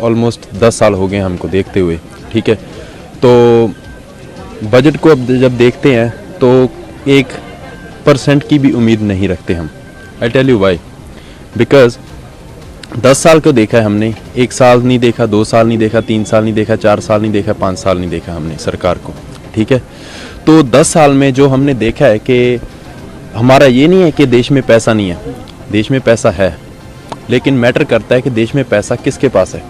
Almost 10 साल हो गए हमको देखते हुए, ठीक है। तो बजट को अब जब देखते हैं तो 1% की भी उम्मीद नहीं रखते हम। I tell you why, because 10 साल को देखा है हमने, 1 साल नहीं देखा, 2 साल नहीं देखा, 3 साल नहीं देखा, 4 साल नहीं देखा, 5 साल नहीं देखा हमने सरकार को, ठीक है। तो 10 साल में जो हमने देखा है कि हमारा ये नहीं है कि देश में पैसा नहीं है, देश में पैसा है, लेकिन मैटर करता है कि देश में पैसा किसके पास है,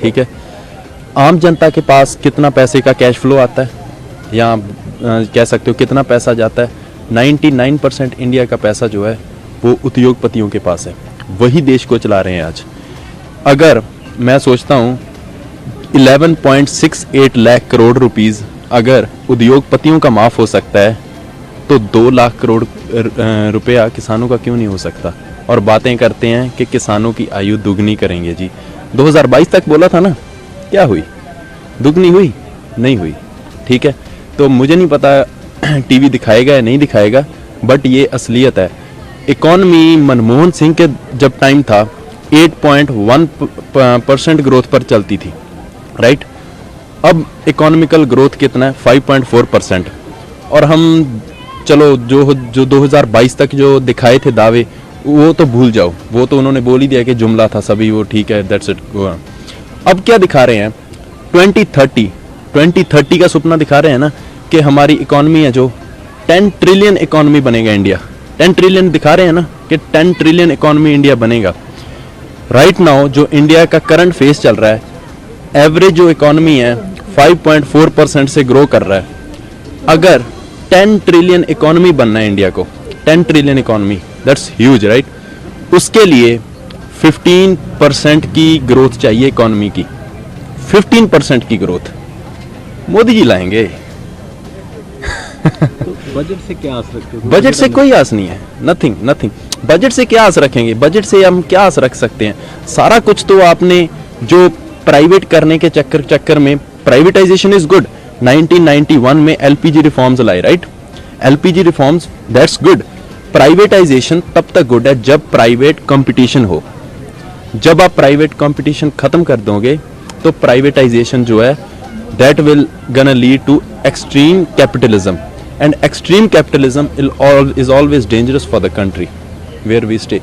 ठीक है। आम जनता के पास कितना पैसे का कैश फ्लो आता है, या कह सकते हो कितना पैसा जाता है। 99% इंडिया का पैसा जो है वो उद्योगपतियों के पास है, वही देश को चला रहे हैं आज। अगर मैं सोचता हूँ 11.68 लाख करोड़ रुपीस अगर उद्योगपतियों का माफ़ हो सकता है तो 2 लाख करोड़ रुपया किसानों का क्यों नहीं हो सकता। और बातें करते हैं कि किसानों की आयु दुगनी करेंगे जी। 2022 तक बोला था ना, क्या हुई? दुगनी हुई? नहीं हुई, ठीक है। तो मुझे नहीं पता टीवी दिखाएगा या नहीं दिखाएगा, बट ये असलियत है। इकॉनमी मनमोहन सिंह के जब टाइम था 8.1% ग्रोथ पर चलती थी, राइट। अब इकोनॉमिकल ग्रोथ कितना है? 5.4%। और हम चलो जो 2022 तक जो दिखाए थे दावे वो तो भूल जाओ, वो तो उन्होंने बोल ही दिया कि जुमला था सभी, वो ठीक है, दैट्स इट। अब क्या दिखा रहे हैं? 2030 का सपना दिखा रहे हैं ना, कि हमारी इकोनॉमी है जो 10 ट्रिलियन इकोनॉमी बनेगा इंडिया। 10 ट्रिलियन दिखा रहे हैं ना कि 10 ट्रिलियन इकोनॉमी इंडिया बनेगा। राइट नाउ जो इंडिया का करंट फेस चल रहा है, एवरेज जो इकोनॉमी है 5.4% से ग्रो कर रहा है। अगर 10 ट्रिलियन इकोनॉमी बनना है इंडिया को, 10 trillion economy, that's huge, right. उसके लिए 15% की ग्रोथ चाहिए इकोनॉमी की, 15% की ग्रोथ मोदी जी लाएंगे। तो बजट से क्या आस रखते हो? बजट से कोई आस नहीं है, नथिंग। बजट से क्या आस रखेंगे? बजट से हम क्या आस रख सकते हैं? सारा कुछ तो आपने जो प्राइवेट करने के चक्कर में, प्राइवेटाइजेशन इज गुड। 1991 में एलपीजी रिफॉर्म्स लाए, right. LPG reforms, that's good. Privatisation तब तक गुड है जब प्राइवेट कंपटीशन हो। जब आप प्राइवेट कंपटीशन खत्म कर दोगे तो प्राइवेटाइजेशन जो है that will gonna lead to extreme capitalism, and extreme capitalism is always dangerous for the country where we stay.